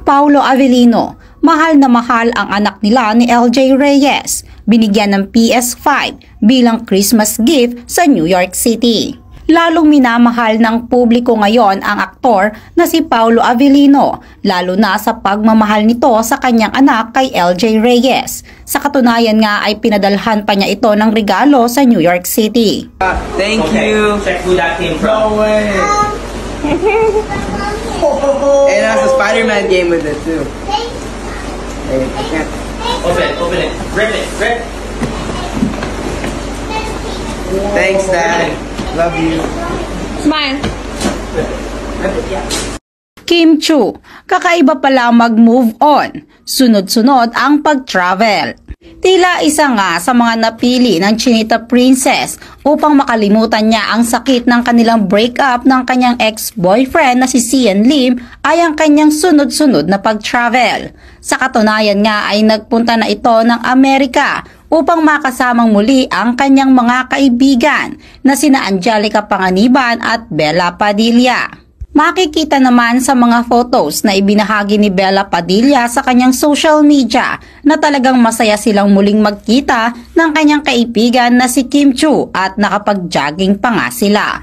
Paulo Avellino, mahal na mahal ang anak nila ni LJ Reyes, binigyan ng PS5 bilang Christmas gift sa New York City. Lalong minamahal ng publiko ngayon ang aktor na si Paulo Avellino, lalo na sa pagmamahal nito sa kanyang anak kay LJ Reyes. Sa katunayan nga ay pinadalhan pa niya ito ng regalo sa New York City. Thank you. Check who that came from. No way. It has a Spider-Man game with it too. Hey, I can't. Open it. Rip it. Thanks, Dad. Love you. Smile. Kim Chiu, kakaiba pala mag-move on. Sunod-sunod ang pag-travel. Tila isa nga sa mga napili ng Chinita Princess upang makalimutan niya ang sakit ng kanilang breakup ng kanyang ex-boyfriend na si Sian Lim ay ang kanyang sunod-sunod na pag-travel. Sa katunayan nga ay nagpunta na ito ng Amerika upang makasamang muli ang kanyang mga kaibigan na sina Angelica Panganiban at Bella Padilla. Makikita naman sa mga photos na ibinahagi ni Bella Padilla sa kanyang social media na talagang masaya silang muling magkita ng kanyang kaibigan na si Kim Chiu at nakapag-jogging pa nga sila.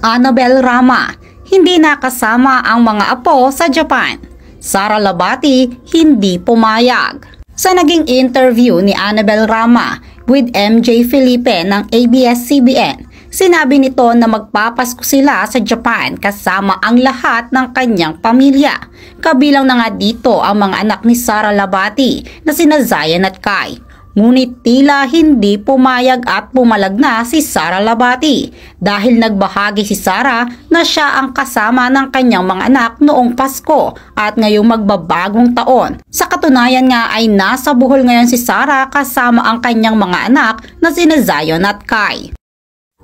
Annabelle Rama, hindi nakasama ang mga apo sa Japan. Sara Labati, hindi pumayag. Sa naging interview ni Annabelle Rama with MJ Felipe ng ABS-CBN, sinabi nito na magpapasko sila sa Japan kasama ang lahat ng kanyang pamilya. Kabilang na nga dito ang mga anak ni Sara Labati na sina Zion at Kai. Ngunit tila hindi pumayag at pumalag na si Sara Labati dahil nagbahagi si Sara na siya ang kasama ng kanyang mga anak noong Pasko at ngayong magbabagong taon. Sa katunayan nga ay nasa Bohol ngayon si Sara kasama ang kanyang mga anak na sina Zion at Kai.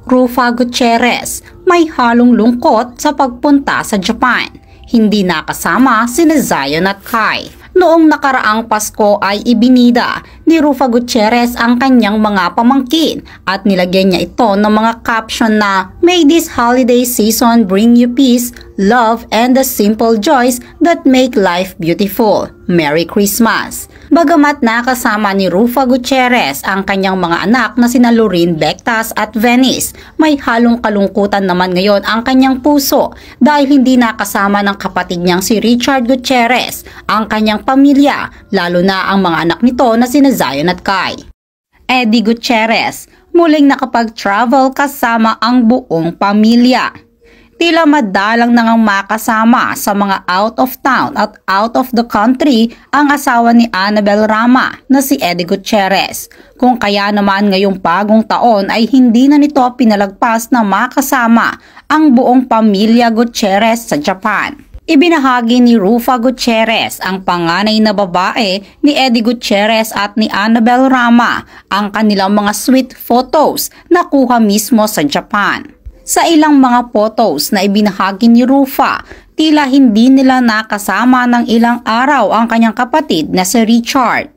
Rufa Gutierrez, may halong lungkot sa pagpunta sa Japan. Hindi nakasama sina Zion at Kai. Noong nakaraang Pasko ay ibinida ni Rufa Gutierrez ang kanyang mga pamangkin at nilagyan niya ito ng mga caption na "May this holiday season bring you peace, love, and the simple joys that make life beautiful. Merry Christmas." Bagamat nakasama ni Rufa Gutierrez ang kanyang mga anak na sina Lorene Bectas at Venice, may halong kalungkutan naman ngayon ang kanyang puso dahil hindi nakasama ng kapatid niyang si Richard Gutierrez ang kanyang pamilya, lalo na ang mga anak nito na sina Zion at Kai. Eddie Gutierrez, muling nakapag-travel kasama ang buong pamilya. Tila madalang nang makasama sa mga out of town at out of the country ang asawa ni Annabelle Rama na si Eddie Gutierrez. Kung kaya naman ngayong bagong taon ay hindi na nito pinalagpas na makasama ang buong pamilya Gutierrez sa Japan. Ibinahagi ni Rufa Gutierrez, ang panganay na babae ni Eddie Gutierrez at ni Annabelle Rama, ang kanilang mga sweet photos na kuha mismo sa Japan. Sa ilang mga photos na ibinahagi ni Rufa, tila hindi nila nakasama ng ilang araw ang kanyang kapatid na si Richard.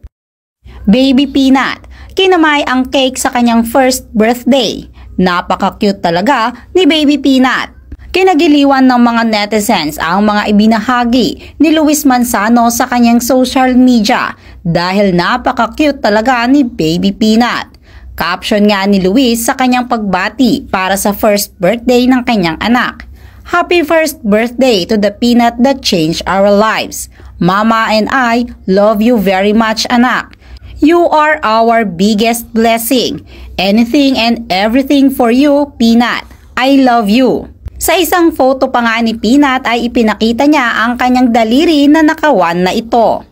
Baby Peanut, kinamay ang cake sa kanyang first birthday. Napaka-cute talaga ni Baby Peanut. Kinagiliwan ng mga netizens ang mga ibinahagi ni Luis Manzano sa kanyang social media dahil napaka-cute talaga ni Baby Peanut. Caption nga ni Luis sa kanyang pagbati para sa first birthday ng kanyang anak. "Happy first birthday to the peanut that changed our lives. Mama and I love you very much, anak. You are our biggest blessing. Anything and everything for you, Peanut. I love you." Sa isang photo pa nga ni Peanut ay ipinakita niya ang kanyang daliri na nakawan na ito.